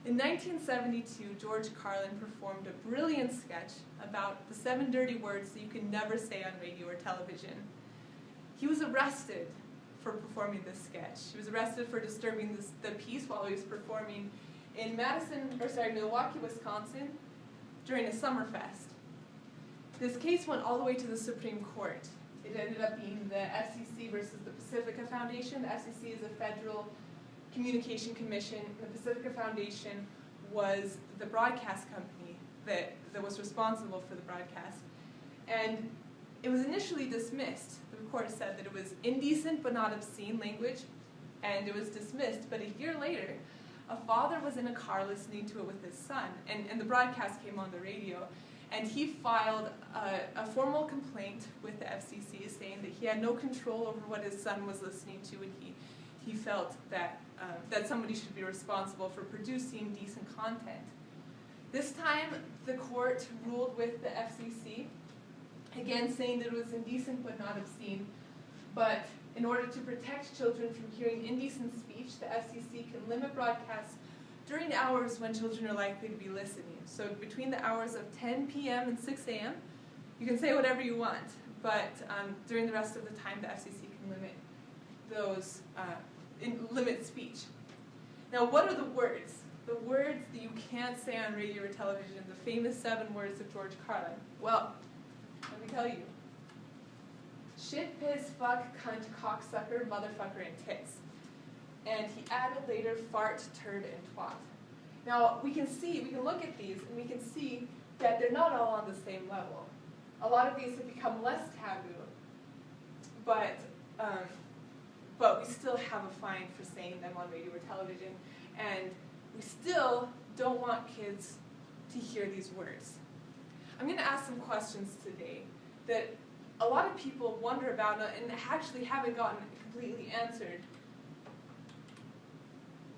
In 1972, George Carlin performed a brilliant sketch about the 7 dirty words that you can never say on radio or television. He was arrested for performing this sketch. He was arrested for disturbing the peace while he was performing in Milwaukee, Wisconsin during a summer fest. This case went all the way to the Supreme Court. It ended up being the FCC versus the Pacifica Foundation. The FCC is a federal communication commission. The Pacifica Foundation was the broadcast company that was responsible for the broadcast. And it was initially dismissed. The court said that it was indecent but not obscene language, and it was dismissed. But a year later, a father was in a car listening to it with his son, and the broadcast came on the radio, and he filed a formal complaint with the FCC saying that he had no control over what his son was listening to, and he felt that somebody should be responsible for producing decent content. This time, the court ruled with the FCC, again saying that it was indecent but not obscene, but in order to protect children from hearing indecent speech, the FCC can limit broadcasts during hours when children are likely to be listening. So between the hours of 10 p.m. and 6 a.m., you can say whatever you want, but during the rest of the time, the FCC can limit those, limit speech. Now, what are the words? The words that you can't say on radio or television, the famous 7 words of George Carlin. Well, let me tell you. Shit, piss, fuck, cunt, cocksucker, motherfucker, and tits. And he added later, fart, turd, and twat. Now, we can look at these, and we can see that they're not all on the same level. A lot of these have become less taboo, but we still have a fine for saying them on radio or television, and we still don't want kids to hear these words. I'm going to ask some questions today that a lot of people wonder about and actually haven't gotten completely answered.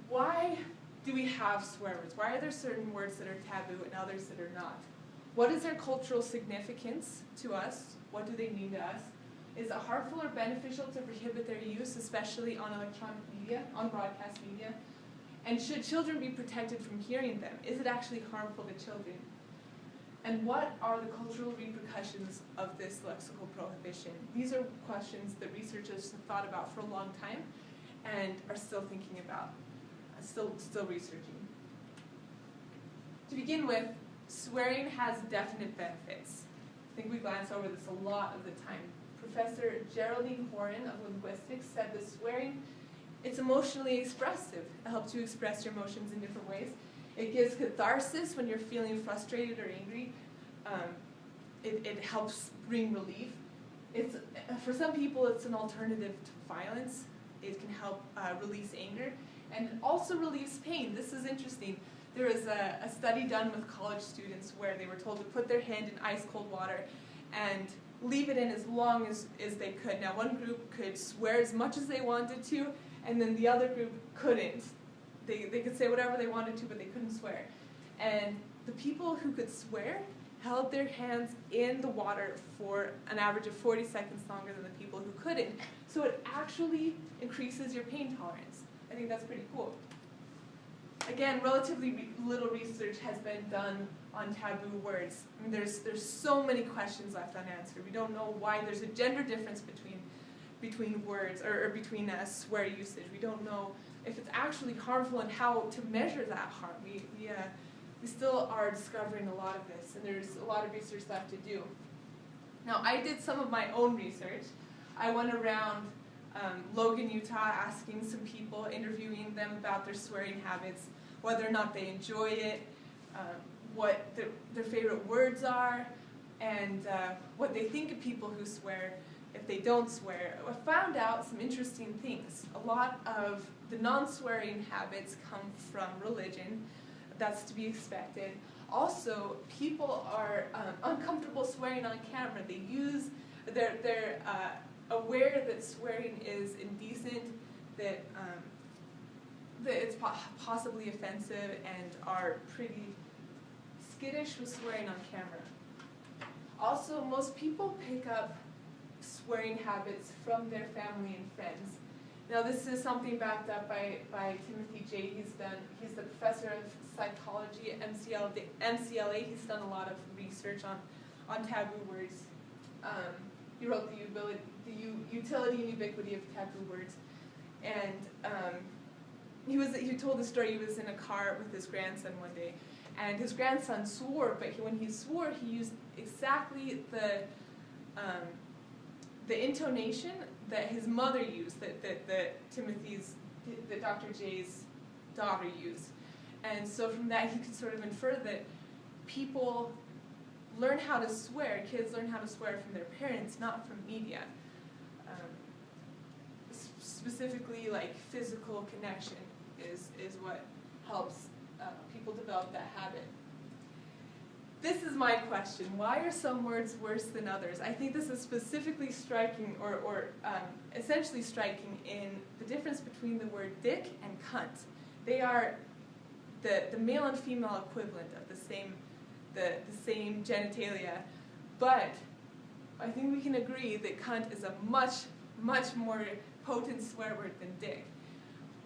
Why do we have swear words? Why are there certain words that are taboo and others that are not? What is their cultural significance to us? What do they mean to us? Is it harmful or beneficial to prohibit their use, especially on electronic media, on broadcast media? And should children be protected from hearing them? Is it actually harmful to children? And what are the cultural repercussions of this lexical prohibition? These are questions that researchers have thought about for a long time and are still thinking about, still researching. To begin with, swearing has definite benefits. I think we glance over this a lot of the time. Professor Geraldine Horan of linguistics said that swearing, it's emotionally expressive. It helps you express your emotions in different ways. It gives catharsis when you're feeling frustrated or angry. It helps bring relief. For some people, it's an alternative to violence. It can help release anger, and it also relieves pain. This is interesting. There was a study done with college students where they were told to put their hand in ice cold water and leave it in as long as they could. Now, one group could swear as much as they wanted to, and then the other group couldn't. They could say whatever they wanted to, but they couldn't swear. And the people who could swear held their hands in the water for an average of 40 seconds longer than the people who couldn't. So it actually increases your pain tolerance. I think that's pretty cool. Again, relatively little research has been done on taboo words. I mean, there's so many questions left unanswered. We don't know why there's a gender difference between words or between swear usage. We don't know if it's actually harmful and how to measure that harm. We still are discovering a lot of this, and there's a lot of research left to do. Now, I did some of my own research. I went around Logan, Utah, asking some people, interviewing them about their swearing habits, whether or not they enjoy it, what their favorite words are, and what they think of people who swear if they don't swear. I found out some interesting things. A lot of the non-swearing habits come from religion. That's to be expected. Also, people are uncomfortable swearing on camera. They're aware that swearing is indecent, that it's possibly offensive, and are pretty skittish with swearing on camera. Also, most people pick up swearing habits from their family and friends. Now this is something backed up by Timothy J. He's the professor of psychology at MCLA. He's done a lot of research on taboo words. He wrote the utility and ubiquity of taboo words, and he told the story. He was in a car with his grandson one day, and his grandson swore, but when he swore, he used exactly the intonation that his mother used, that Dr. J's daughter used. And so from that, he could sort of infer that people learn how to swear, kids learn how to swear from their parents, not from media. Specifically, like physical connection is what helps people develop that habit. This is my question. Why are some words worse than others? I think this is specifically striking, or essentially striking, in the difference between the word dick and cunt. They are the male and female equivalent of the same genitalia, but I think we can agree that cunt is a much more potent swear word than dick.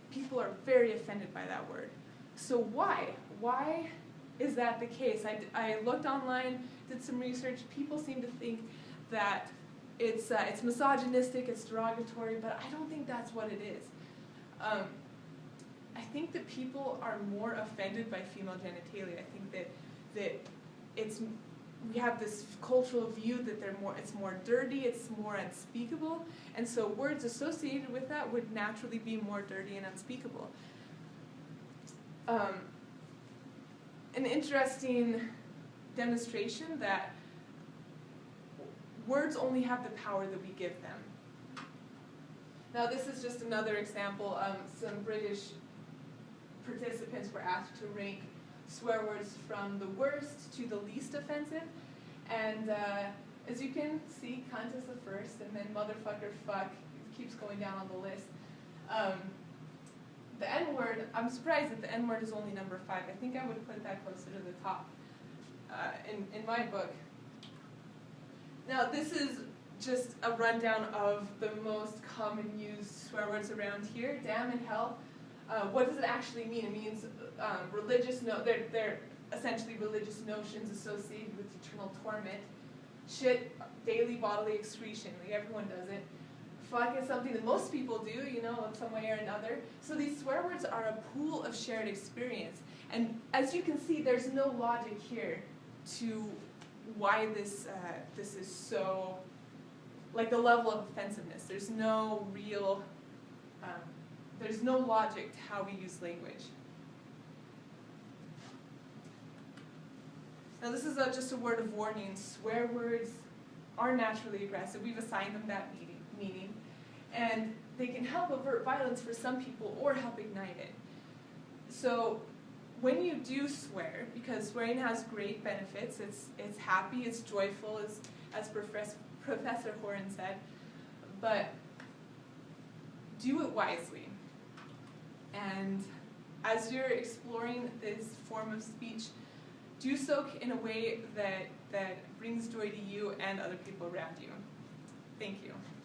People are very offended by that word. So why? Why is that the case? I looked online, did some research. People seem to think that it's misogynistic, it's derogatory, but I don't think that's what it is. I think that people are more offended by female genitalia. I think that we have this cultural view that it's more dirty, it's more unspeakable, and so words associated with that would naturally be more dirty and unspeakable. An interesting demonstration that words only have the power that we give them. Now this is just another example. Some British participants were asked to rank swear words from the worst to the least offensive, and as you can see, cunt is the first, and then motherfucker, fuck, keeps going down on the list. The N-word, I'm surprised that the N-word is only number 5. I think I would put that closer to the top in my book. Now this is just a rundown of the most common used swear words around here. Damn and hell. What does it actually mean? It means they're essentially religious notions associated with eternal torment. Shit, daily bodily excretion, like everyone does it. Fuck is something that most people do, in some way or another. So these swear words are a pool of shared experience. And as you can see, there's no logic here to why this is so, like the level of offensiveness. There's no real, there's no logic to how we use language. Now this is just a word of warning. Swear words are naturally aggressive. We've assigned them that meaning. And they can help avert violence for some people or help ignite it. So when you do swear, because swearing has great benefits, it's happy, it's joyful, as Professor Horan said, but do it wisely. And as you're exploring this form of speech, do so in a way that brings joy to you and other people around you. Thank you.